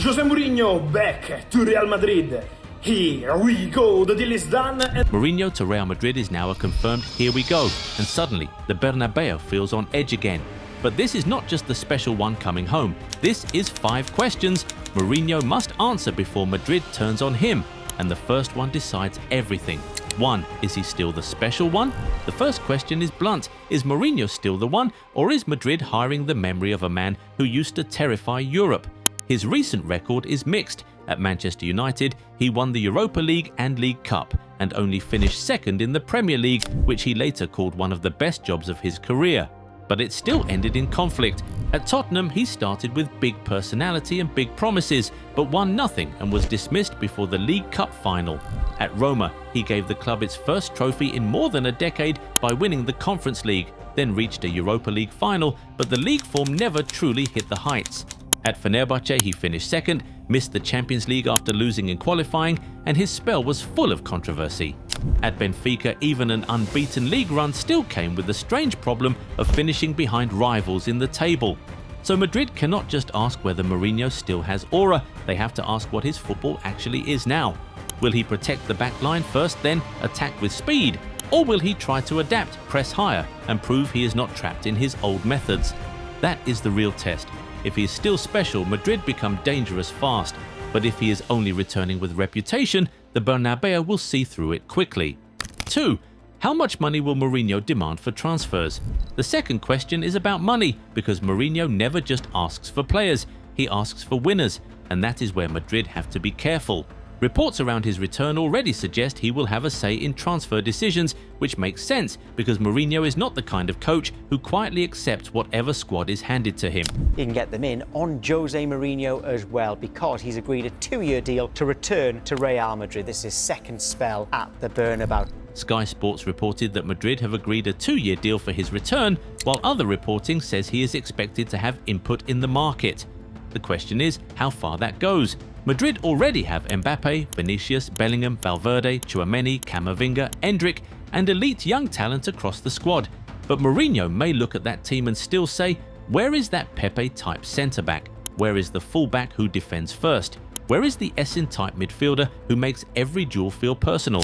Jose Mourinho back to Real Madrid. Here we go, the deal is done. Mourinho to Real Madrid is now a confirmed here we go, and suddenly the Bernabéu feels on edge again. But this is not just the special one coming home. This is 5 questions Mourinho must answer before Madrid turns on him, and the first one decides everything. 1. Is he still the special one? The first question is blunt. Is Mourinho still the one, or is Madrid hiring the memory of a man who used to terrify Europe? His recent record is mixed. At Manchester United, he won the Europa League and League Cup, and only finished second in the Premier League, which he later called one of the best jobs of his career. But it still ended in conflict. At Tottenham, he started with big personality and big promises, but won nothing and was dismissed before the League Cup final. At Roma, he gave the club its first trophy in more than a decade by winning the Conference League, then reached a Europa League final, but the league form never truly hit the heights. At Fenerbahce, he finished second, missed the Champions League after losing in qualifying, and his spell was full of controversy. At Benfica, even an unbeaten league run still came with the strange problem of finishing behind rivals in the table. So Madrid cannot just ask whether Mourinho still has aura, they have to ask what his football actually is now. Will he protect the back line first, then attack with speed? Or will he try to adapt, press higher, and prove he is not trapped in his old methods? That is the real test. If he is still special, Madrid become dangerous fast. But if he is only returning with reputation, the Bernabéu will see through it quickly. 2. How much money will Mourinho demand for transfers? The second question is about money, because Mourinho never just asks for players, he asks for winners, and that is where Madrid have to be careful. Reports around his return already suggest he will have a say in transfer decisions, which makes sense because Mourinho is not the kind of coach who quietly accepts whatever squad is handed to him. You can get them in on Jose Mourinho as well because he's agreed a 2-year deal to return to Real Madrid. This is his second spell at the Bernabéu. Sky Sports reported that Madrid have agreed a 2-year deal for his return, while other reporting says he is expected to have input in the market. The question is how far that goes. Madrid already have Mbappe, Vinicius, Bellingham, Valverde, Tchouaméni, Camavinga, Endrick, and elite young talent across the squad. But Mourinho may look at that team and still say, where is that Pepe-type centre-back? Where is the full-back who defends first? Where is the Essen-type midfielder who makes every duel feel personal?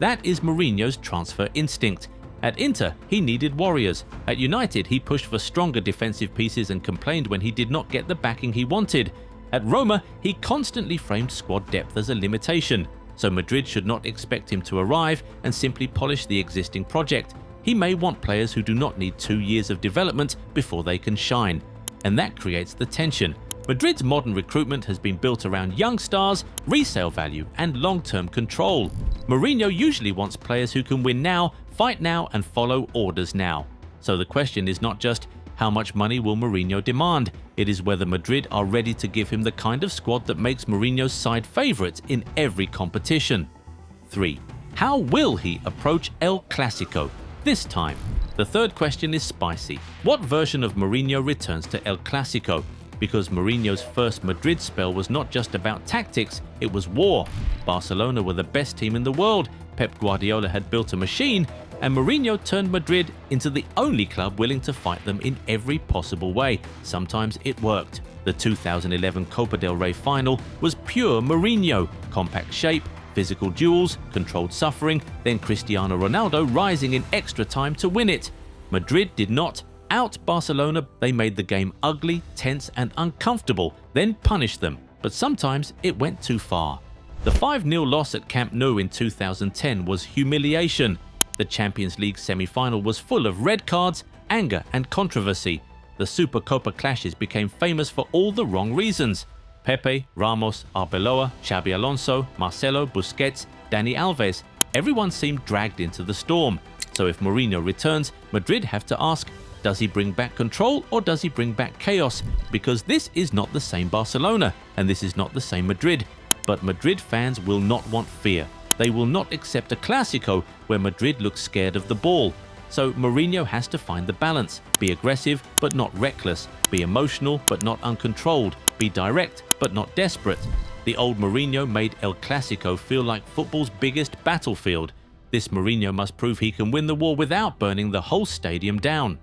That is Mourinho's transfer instinct. At Inter, he needed warriors. At United, he pushed for stronger defensive pieces and complained when he did not get the backing he wanted. At Roma, he constantly framed squad depth as a limitation, so Madrid should not expect him to arrive and simply polish the existing project. He may want players who do not need 2 years of development before they can shine, and that creates the tension. Madrid's modern recruitment has been built around young stars, resale value, and long-term control. Mourinho usually wants players who can win now, fight now, and follow orders now. So the question is not just, how much money will Mourinho demand? It is whether Madrid are ready to give him the kind of squad that makes Mourinho's side favourites in every competition. 3. How will he approach El Clasico this time? The third question is spicy. What version of Mourinho returns to El Clasico? Because Mourinho's first Madrid spell was not just about tactics, it was war. Barcelona were the best team in the world, Pep Guardiola had built a machine, and Mourinho turned Madrid into the only club willing to fight them in every possible way. Sometimes it worked. The 2011 Copa del Rey final was pure Mourinho. Compact shape, physical duels, controlled suffering, then Cristiano Ronaldo rising in extra time to win it. Madrid did not out Barcelona. They made the game ugly, tense and uncomfortable, then punished them. But sometimes it went too far. The 5-0 loss at Camp Nou in 2010 was humiliation. The Champions League semi-final was full of red cards, anger and controversy. The Supercopa clashes became famous for all the wrong reasons. Pepe, Ramos, Arbeloa, Xabi Alonso, Marcelo, Busquets, Dani Alves, everyone seemed dragged into the storm. So if Mourinho returns, Madrid have to ask, does he bring back control or does he bring back chaos? Because this is not the same Barcelona and this is not the same Madrid. But Madrid fans will not want fear. They will not accept a Clasico where Madrid looks scared of the ball. So Mourinho has to find the balance. Be aggressive but not reckless. Be emotional but not uncontrolled. Be direct but not desperate. The old Mourinho made El Clasico feel like football's biggest battlefield. This Mourinho must prove he can win the war without burning the whole stadium down.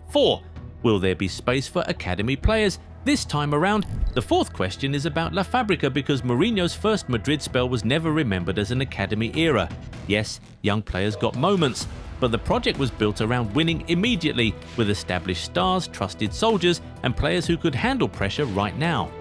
4. Will there be space for academy players? This time around, the fourth question is about La Fábrica because Mourinho's first Madrid spell was never remembered as an academy era. Yes, young players got moments, but the project was built around winning immediately with established stars, trusted soldiers, and players who could handle pressure right now.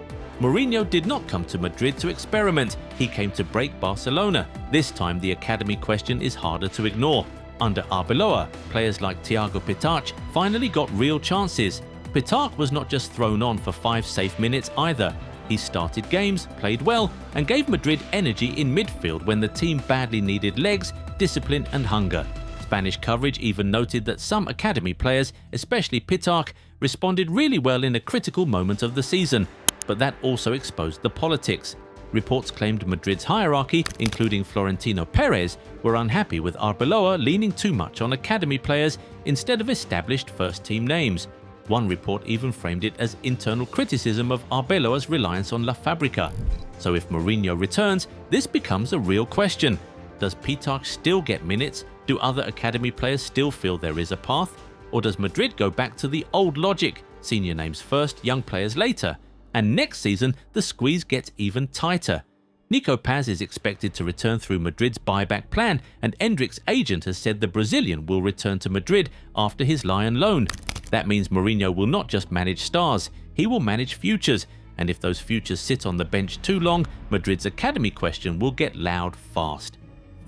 Mourinho did not come to Madrid to experiment, he came to break Barcelona. This time the academy question is harder to ignore. Under Arbeloa, players like Thiago Pitach finally got real chances. Pitach was not just thrown on for 5 safe minutes either. He started games, played well, and gave Madrid energy in midfield when the team badly needed legs, discipline and hunger. Spanish coverage even noted that some academy players, especially Pitach, responded really well in a critical moment of the season, but that also exposed the politics. Reports claimed Madrid's hierarchy, including Florentino Perez, were unhappy with Arbeloa leaning too much on academy players instead of established first-team names. One report even framed it as internal criticism of Arbeloa's reliance on La Fábrica. So if Mourinho returns, this becomes a real question. Does Pitach still get minutes? Do other academy players still feel there is a path? Or does Madrid go back to the old logic, senior names first, young players later? And next season, the squeeze gets even tighter. Nico Paz is expected to return through Madrid's buyback plan, and Endrick's agent has said the Brazilian will return to Madrid after his Lyon loan. That means Mourinho will not just manage stars, he will manage futures, and if those futures sit on the bench too long, Madrid's academy question will get loud fast.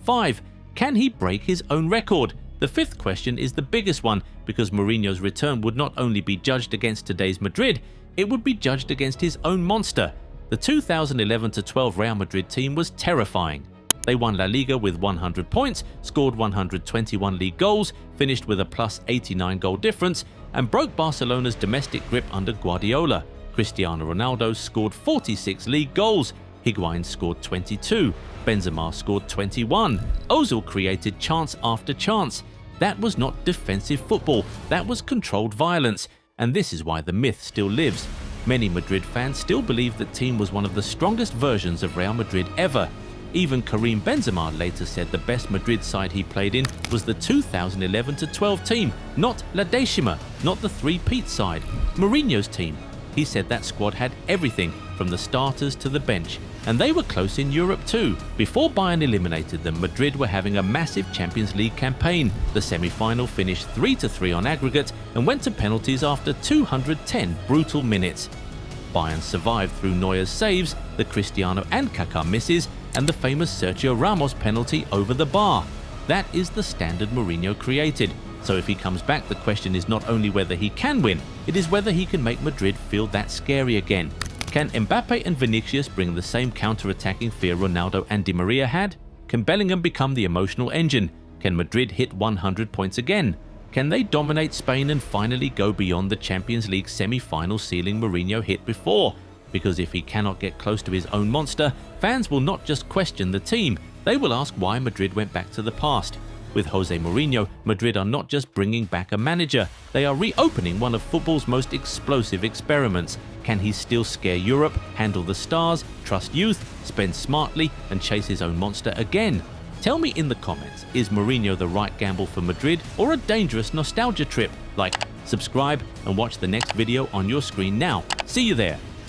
5. Can he break his own record? The fifth question is the biggest one because Mourinho's return would not only be judged against today's Madrid, it would be judged against his own monster. The 2011-12 Real Madrid team was terrifying. They won La Liga with 100 points, scored 121 league goals, finished with a plus 89 goal difference, and broke Barcelona's domestic grip under Guardiola. Cristiano Ronaldo scored 46 league goals, Higuain scored 22, Benzema scored 21, Ozil created chance after chance. That was not defensive football, that was controlled violence, and this is why the myth still lives. Many Madrid fans still believe the team was one of the strongest versions of Real Madrid ever. Even Karim Benzema later said the best Madrid side he played in was the 2011-12 team, not La Decima, not the three-peat side, Mourinho's team. He said that squad had everything, from the starters to the bench, and they were close in Europe too. Before Bayern eliminated them, Madrid were having a massive Champions League campaign. The semi-final finished 3-3 on aggregate and went to penalties after 210 brutal minutes. Bayern survived through Neuer's saves, the Cristiano and Kaká misses, and the famous Sergio Ramos penalty over the bar. That is the standard Mourinho created. So if he comes back, the question is not only whether he can win, it is whether he can make Madrid feel that scary again. Can Mbappe and Vinicius bring the same counter-attacking fear Ronaldo and Di Maria had? Can Bellingham become the emotional engine? Can Madrid hit 100 points again? Can they dominate Spain and finally go beyond the Champions League semi-final ceiling Mourinho hit before? Because if he cannot get close to his own monster, fans will not just question the team, they will ask why Madrid went back to the past. With Jose Mourinho, Madrid are not just bringing back a manager, they are reopening one of football's most explosive experiments. Can he still scare Europe, handle the stars, trust youth, spend smartly, and chase his own monster again? Tell me in the comments, is Mourinho the right gamble for Madrid or a dangerous nostalgia trip? Like, subscribe, and watch the next video on your screen now. See you there.